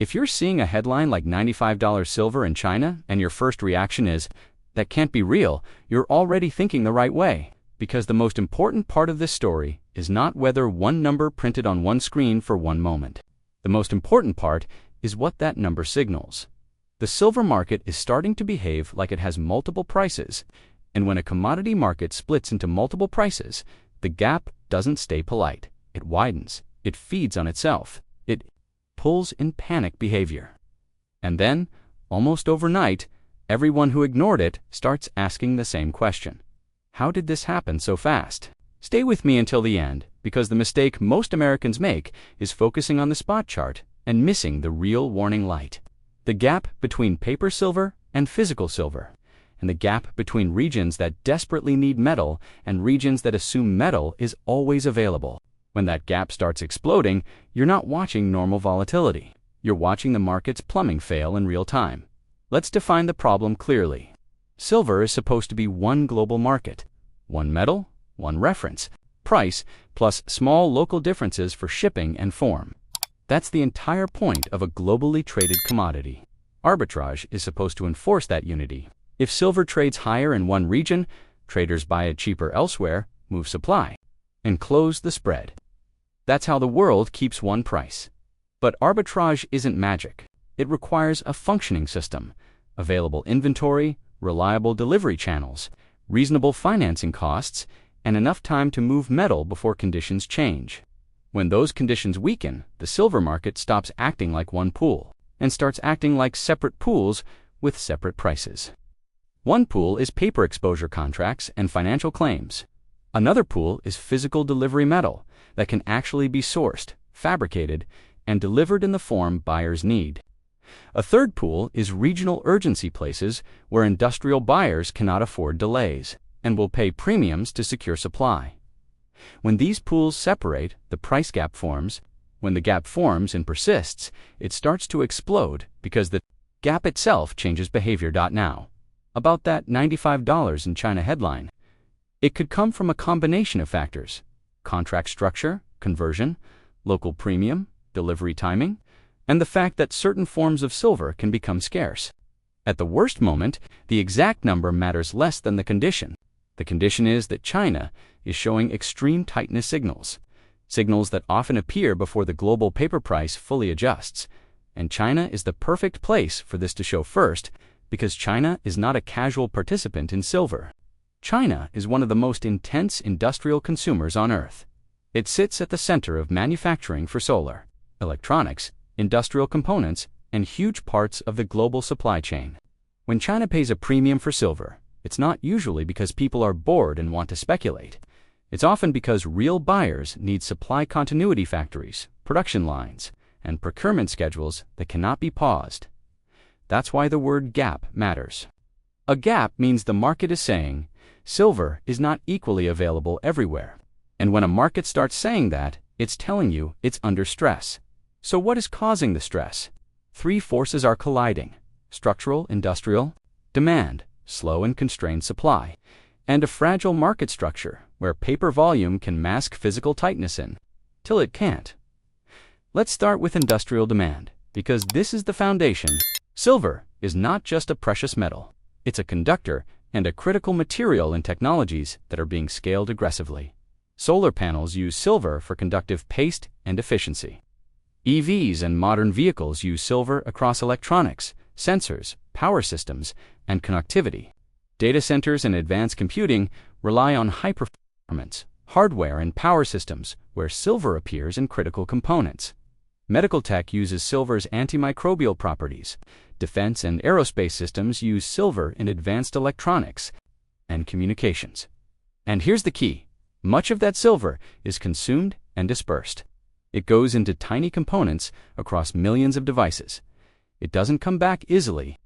If you're seeing a headline like $95 silver in China and your first reaction is, "That can't be real," you're already thinking the right way. Because the most important part of this story is not whether one number printed on one screen for one moment. The most important part is what that number signals. The silver market is starting to behave like it has multiple prices, and when a commodity market splits into multiple prices, the gap doesn't stay polite. It widens. It feeds on itself. It pulls in panic behavior. And then, almost overnight, everyone who ignored it starts asking the same question. How did this happen so fast? Stay with me until the end, because the mistake most Americans make is focusing on the spot chart and missing the real warning light. The gap between paper silver and physical silver, and the gap between regions that desperately need metal and regions that assume metal is always available. When that gap starts exploding, you're not watching normal volatility. You're watching the market's plumbing fail in real time. Let's define the problem clearly. Silver is supposed to be one global market, one metal, one reference, price, plus small local differences for shipping and form. That's the entire point of a globally traded commodity. Arbitrage is supposed to enforce that unity. If silver trades higher in one region, traders buy it cheaper elsewhere, move supply, and close the spread. That's how the world keeps one price. But arbitrage isn't magic. It requires a functioning system, available inventory, reliable delivery channels, reasonable financing costs, and enough time to move metal before conditions change. When those conditions weaken, the silver market stops acting like one pool and starts acting like separate pools with separate prices. One pool is paper exposure contracts and financial claims. Another pool is physical delivery metal that can actually be sourced, fabricated, and delivered in the form buyers need. A third pool is regional urgency places where industrial buyers cannot afford delays and will pay premiums to secure supply. When these pools separate, the price gap forms. When the gap forms and persists, it starts to explode because the gap itself changes behavior. Now, about that $95 in China headline. It could come from a combination of factors: contract structure, conversion, local premium, delivery timing, and the fact that certain forms of silver can become scarce. At the worst moment, the exact number matters less than the condition. The condition is that China is showing extreme tightness signals that often appear before the global paper price fully adjusts. And China is the perfect place for this to show first, because China is not a casual participant in silver. China is one of the most intense industrial consumers on Earth. It sits at the center of manufacturing for solar, electronics, industrial components, and huge parts of the global supply chain. When China pays a premium for silver, it's not usually because people are bored and want to speculate. It's often because real buyers need supply continuity factories, production lines, and procurement schedules that cannot be paused. That's why the word gap matters. A gap means the market is saying, silver is not equally available everywhere. And when a market starts saying that, it's telling you it's under stress. So what is causing the stress? Three forces are colliding: structural, industrial, demand, slow and constrained supply, and a fragile market structure where paper volume can mask physical tightness till it can't. Let's start with industrial demand, because this is the foundation. Silver is not just a precious metal. It's a conductor and a critical material in technologies that are being scaled aggressively. Solar panels use silver for conductive paste and efficiency. EVs and modern vehicles use silver across electronics, sensors, power systems, and connectivity. Data centers and advanced computing rely on high-performance hardware and power systems where silver appears in critical components. Medical tech uses silver's antimicrobial properties. Defense and aerospace systems use silver in advanced electronics and communications. And here's the key: much of that silver is consumed and dispersed. It goes into tiny components across millions of devices. It doesn't come back easily.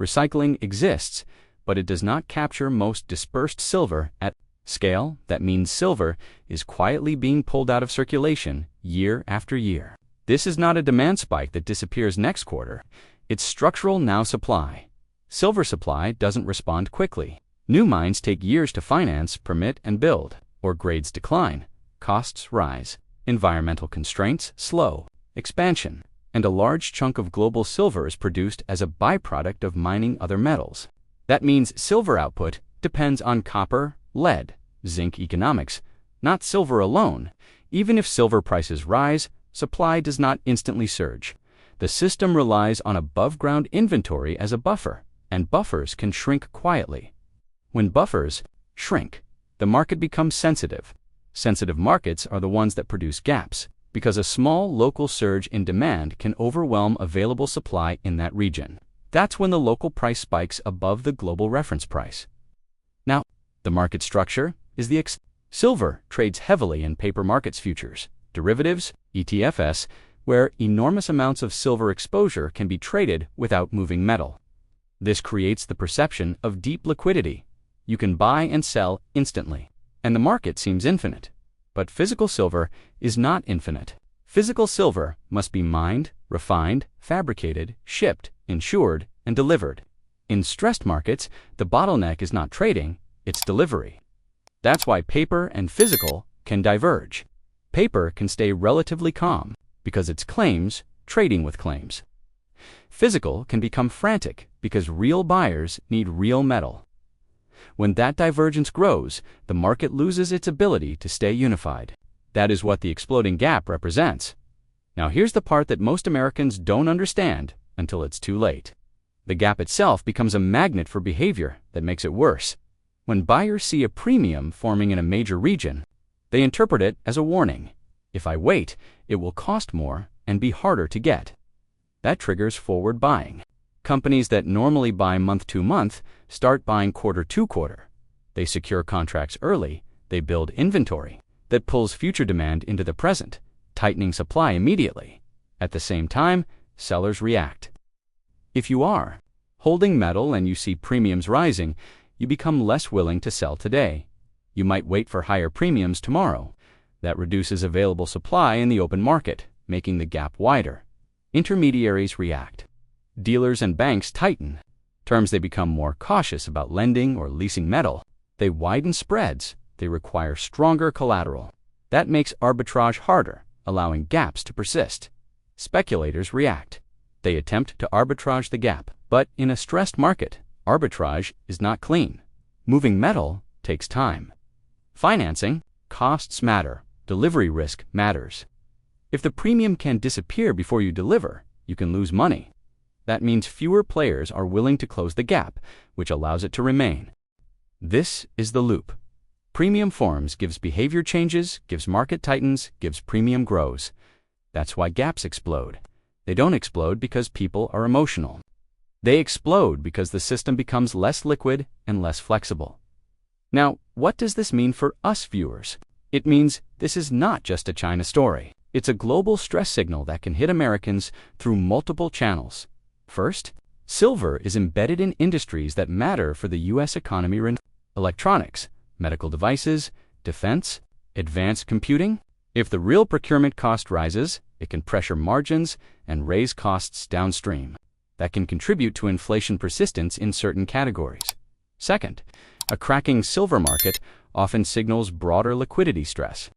Recycling exists, but it does not capture most dispersed silver at scale. That means silver is quietly being pulled out of circulation year after year. This is not a demand spike that disappears next quarter. It's structural now supply. Silver supply doesn't respond quickly. New mines take years to finance, permit, and build, or grades decline, costs rise, environmental constraints slow expansion, and a large chunk of global silver is produced as a byproduct of mining other metals. That means silver output depends on copper, lead, zinc economics, not silver alone. Even if silver prices rise, supply does not instantly surge. The system relies on above-ground inventory as a buffer, and buffers can shrink quietly. When buffers shrink, the market becomes sensitive. Sensitive markets are the ones that produce gaps, because a small local surge in demand can overwhelm available supply in that region. That's when the local price spikes above the global reference price. Now, the market structure is the silver trades heavily in paper markets futures, derivatives, ETFs, where enormous amounts of silver exposure can be traded without moving metal. This creates the perception of deep liquidity. You can buy and sell instantly, and the market seems infinite. But physical silver is not infinite. Physical silver must be mined, refined, fabricated, shipped, insured, and delivered. In stressed markets, the bottleneck is not trading, it's delivery. That's why paper and physical can diverge. Paper can stay relatively calm because it's claims trading with claims. Physical can become frantic because real buyers need real metal. When that divergence grows, the market loses its ability to stay unified. That is what the exploding gap represents. Now here's the part that most Americans don't understand until it's too late. The gap itself becomes a magnet for behavior that makes it worse. When buyers see a premium forming in a major region, they interpret it as a warning. If I wait, it will cost more and be harder to get. That triggers forward buying. Companies that normally buy month to month start buying quarter to quarter. They secure contracts early, they build inventory that pulls future demand into the present, tightening supply immediately. At the same time, sellers react. If you are holding metal and you see premiums rising, you become less willing to sell today. You might wait for higher premiums tomorrow. That reduces available supply in the open market, making the gap wider. Intermediaries react. Dealers and banks tighten. Terms they become more cautious about lending or leasing metal. They widen spreads. They require stronger collateral. That makes arbitrage harder, allowing gaps to persist. Speculators react. They attempt to arbitrage the gap, but in a stressed market, arbitrage is not clean. Moving metal takes time. Financing costs matter. Delivery risk matters. If the premium can disappear before you deliver, you can lose money. That means fewer players are willing to close the gap, which allows it to remain. This is the loop. Premium forms, gives behavior changes, gives market tightens, gives premium grows. That's why gaps explode. They don't explode because people are emotional. They explode because the system becomes less liquid and less flexible. Now, what does this mean for us viewers? It means this is not just a China story. It's a global stress signal that can hit Americans through multiple channels. First, silver is embedded in industries that matter for the U.S. economy: electronics, medical devices, defense, advanced computing. If the real procurement cost rises, it can pressure margins and raise costs downstream. That can contribute to inflation persistence in certain categories. Second, a cracking silver market often signals broader liquidity stress.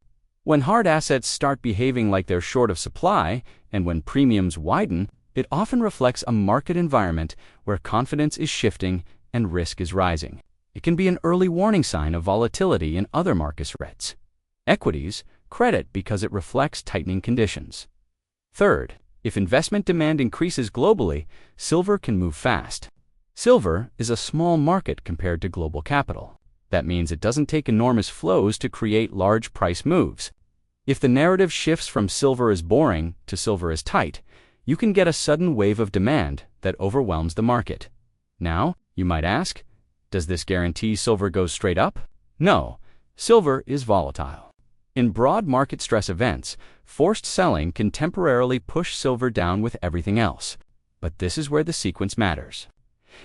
When hard assets start behaving like they're short of supply, and when premiums widen, it often reflects a market environment where confidence is shifting and risk is rising. It can be an early warning sign of volatility in other market threats. Equities credit because it reflects tightening conditions. Third, if investment demand increases globally, silver can move fast. Silver is a small market compared to global capital. That means it doesn't take enormous flows to create large price moves. If the narrative shifts from silver is boring to silver is tight, you can get a sudden wave of demand that overwhelms the market. Now, you might ask, does this guarantee silver goes straight up? No, silver is volatile. In broad market stress events, forced selling can temporarily push silver down with everything else. But this is where the sequence matters.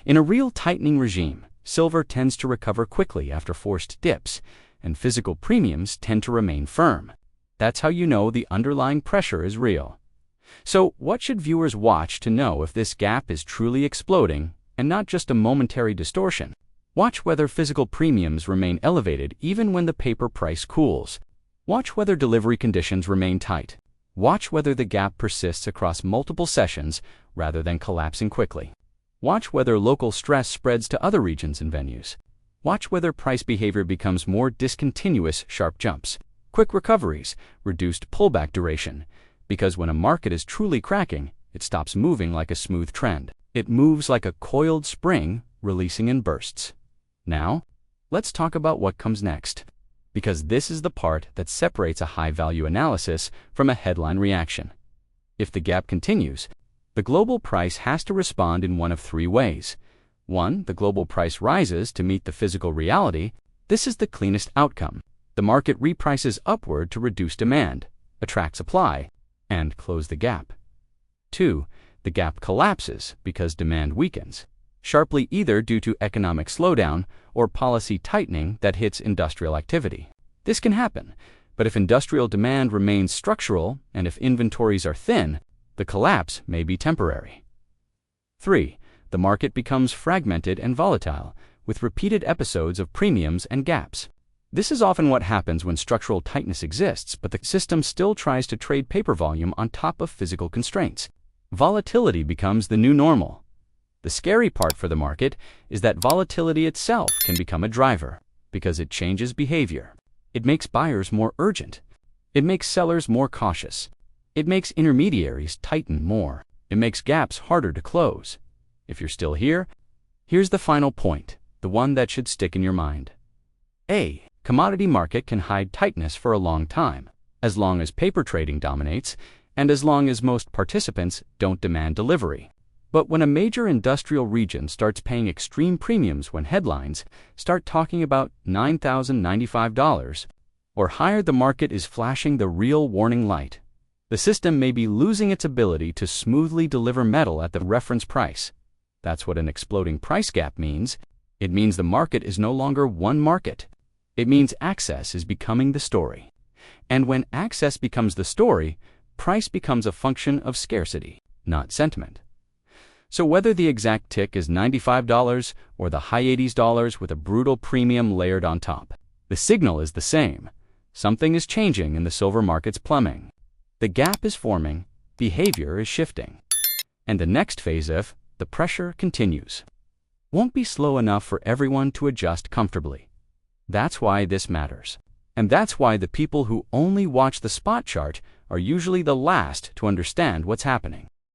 In a real tightening regime, silver tends to recover quickly after forced dips, and physical premiums tend to remain firm. That's how you know the underlying pressure is real. So, what should viewers watch to know if this gap is truly exploding and not just a momentary distortion? Watch whether physical premiums remain elevated even when the paper price cools. Watch whether delivery conditions remain tight. Watch whether the gap persists across multiple sessions rather than collapsing quickly. Watch whether local stress spreads to other regions and venues. Watch whether price behavior becomes more discontinuous sharp jumps, quick recoveries, reduced pullback duration, because when a market is truly cracking, it stops moving like a smooth trend. It moves like a coiled spring, releasing in bursts. Now, let's talk about what comes next, because this is the part that separates a high-value analysis from a headline reaction. If the gap continues, the global price has to respond in one of three ways. 1. The global price rises to meet the physical reality. This is the cleanest outcome. The market reprices upward to reduce demand, attract supply, and close the gap. 2. The gap collapses because demand weakens, sharply either due to economic slowdown or policy tightening that hits industrial activity. This can happen, but if industrial demand remains structural and if inventories are thin, the collapse may be temporary. 3. The market becomes fragmented and volatile, with repeated episodes of premiums and gaps. This is often what happens when structural tightness exists, but the system still tries to trade paper volume on top of physical constraints. Volatility becomes the new normal. The scary part for the market is that volatility itself can become a driver, because it changes behavior. It makes buyers more urgent. It makes sellers more cautious. It makes intermediaries tighten more. It makes gaps harder to close. If you're still here, here's the final point, the one that should stick in your mind. A. Commodity market can hide tightness for a long time, as long as paper trading dominates, and as long as most participants don't demand delivery. But when a major industrial region starts paying extreme premiums when headlines start talking about $9,095 or higher, the market is flashing the real warning light. The system may be losing its ability to smoothly deliver metal at the reference price. That's what an exploding price gap means. It means the market is no longer one market. It means access is becoming the story. And when access becomes the story, price becomes a function of scarcity, not sentiment. So whether the exact tick is $95 or the high $80s with a brutal premium layered on top, the signal is the same. Something is changing in the silver market's plumbing. The gap is forming, behavior is shifting. And the next phase of the pressure continues won't be slow enough for everyone to adjust comfortably. That's why this matters. And that's why the people who only watch the spot chart are usually the last to understand what's happening.